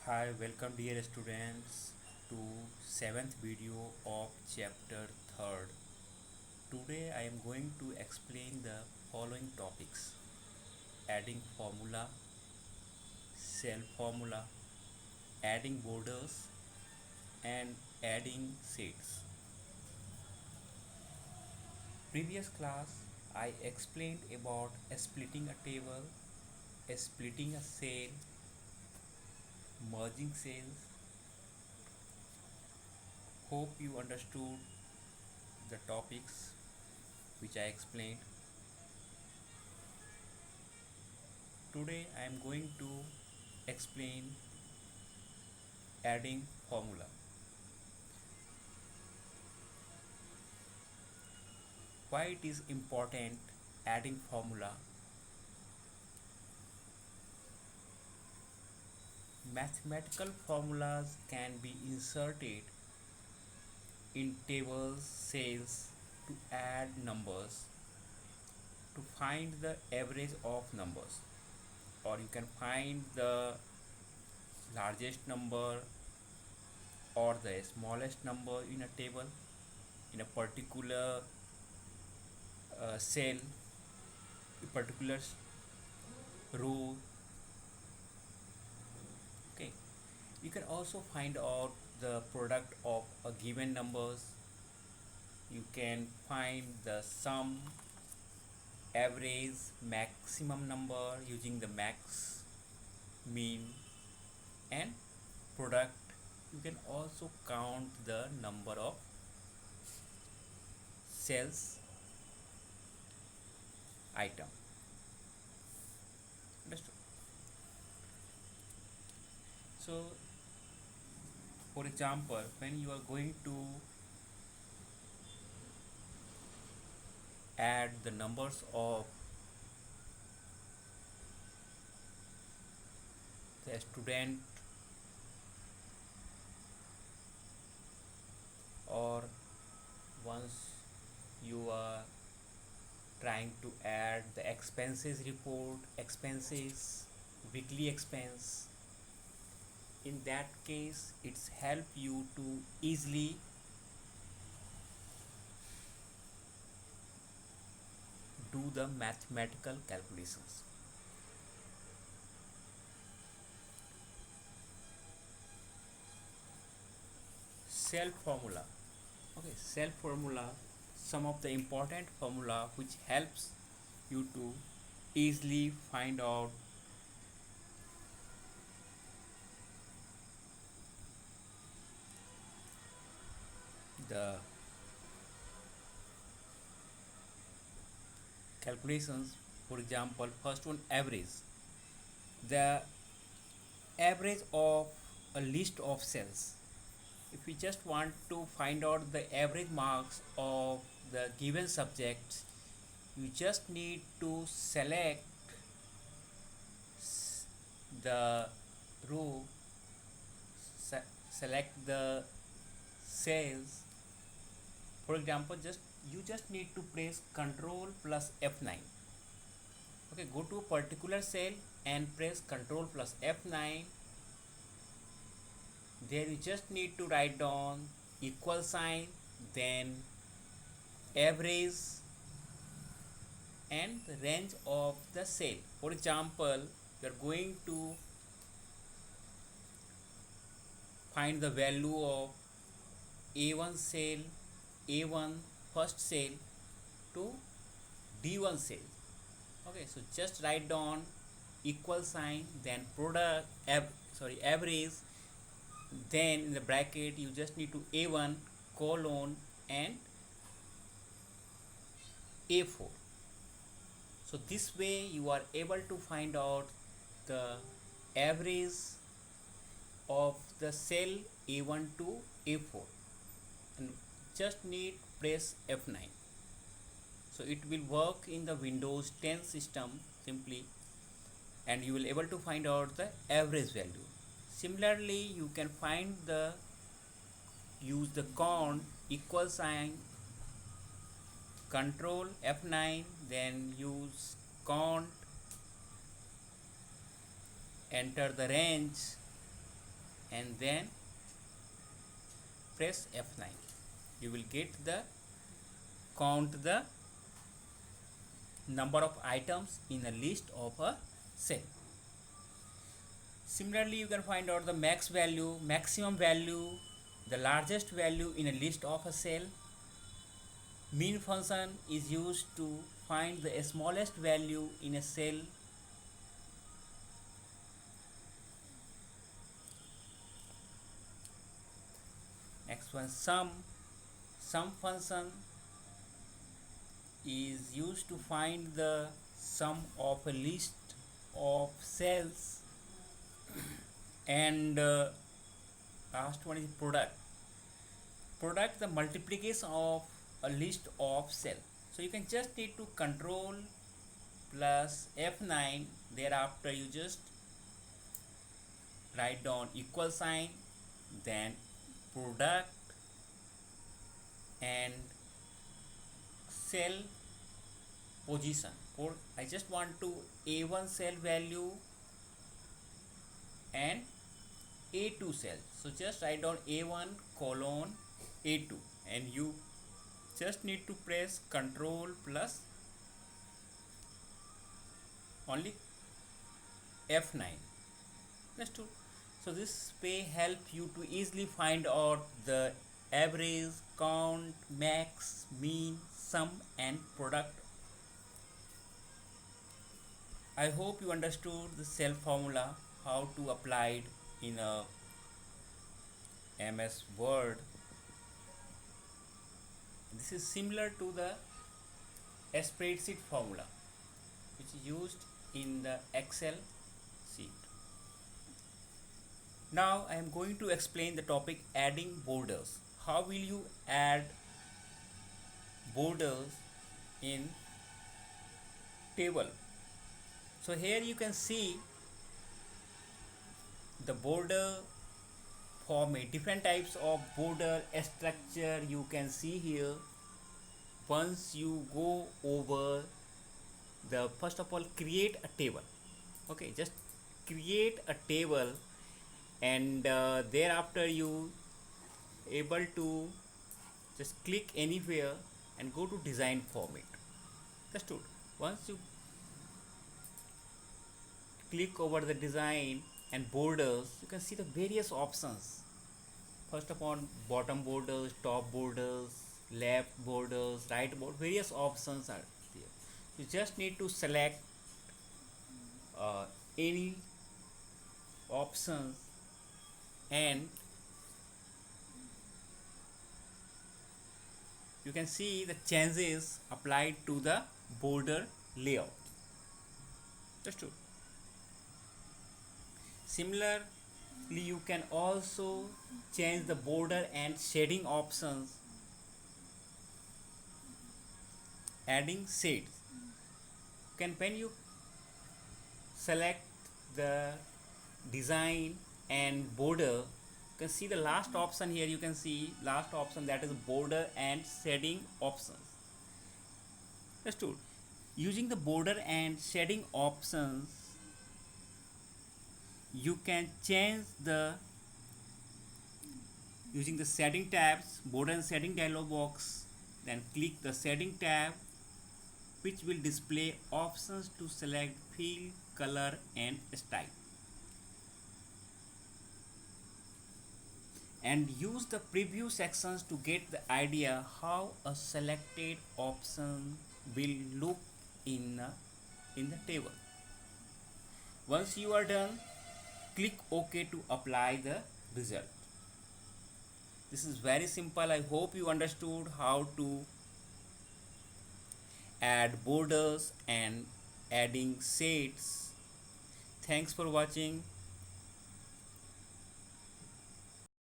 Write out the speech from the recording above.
Hi, welcome dear students to 7th video of chapter 3rd. Today I am going to explain the following topics: adding formula, cell formula, adding borders and adding sets. Previous class I explained about splitting a table, splitting a cell, merging cells. Hope you understood the topics which I explained. Today I am going to explain adding formula. Why it is important adding formula? Mathematical formulas can be inserted in tables, cells to add numbers to find the average of numbers, or you can find the largest number or the smallest number in a table in a particular cell, a particular row. Okay, you can also find out the product of a given numbers. You can find the sum, average, maximum number using the max, mean and product. You can also count the number of cells item. Understood? So for example, when you are going to add the numbers of the student, or once you are trying to add the expenses report, expenses, weekly expense, in that case it's help you to easily do the mathematical calculations. Cell formula. Okay, cell formula, some of the important formula which helps you to easily find out the calculations. For example, first one, average. The average of a list of cells. If we just want to find out the average marks of the given subject, you just need to select the row, select the cells. For example, you just need to press Ctrl plus F9. Okay, go to a particular cell and press Ctrl plus F9. There you just need to write down equal sign, then average and the range of the cell. For example, we are going to find the value of A1 cell, A1 first cell to D1 cell. Okay, so just write down equal sign, then product, average, then in the bracket you just need to A1 colon and A4. So this way you are able to find out the average of the cell A1 to A4, and just need press F9. So it will work in the Windows 10 system simply, and you will able to find out the average value. Similarly, you can find the use the count equal sign, Control F9, then use count, enter the range, and then press F9. You will get the count the number of items in a list of a cell. Similarly, you can find out the max value, maximum value, the largest value in a list of a cell. Min function is used to find the smallest value in a cell. Next one, sum function is used to find the sum of a list of cells. And last one is product, the multiplication of a list of cells. So you can just need to control plus F9, thereafter you just write down equal sign, then product and cell position. For I just want to A1 cell value and A2 cell, so just write down A1 colon A2, and you just need to press control plus only F9. That's true. So this may help you to easily find out the average, count, max, mean, sum and product. I hope you understood the cell formula, how to apply it in a MS Word. This is similar to the spreadsheet formula which is used in the Excel sheet. Now I am going to explain the topic adding borders. How will you add borders in table? So here you can see the border format, different types of border structure you can see here. Once you go over the, first of all, create a table. Okay, just create a table, and thereafter you able to just click anywhere and go to design format. Just do. Once you click over the design and borders, you can see the various options. First of all, bottom borders, top borders, left borders, right border, various options are there. You just need to select any options, and you can see the changes applied to the border layout. Just true. Similarly, you can also change the border and shading options, adding shades. When you select the design and border, you can see the last option here. You can see last option, that is border and shading options. That's true. Using the border and shading options, you can change the, using the setting tabs, border and setting dialog box, then click the setting tab, which will display options to select fill, color and style, and use the preview sections to get the idea how a selected option will look in the table. Once you are done, click OK to apply the result. This is very simple. I hope you understood how to add borders and adding shades. Thanks for watching.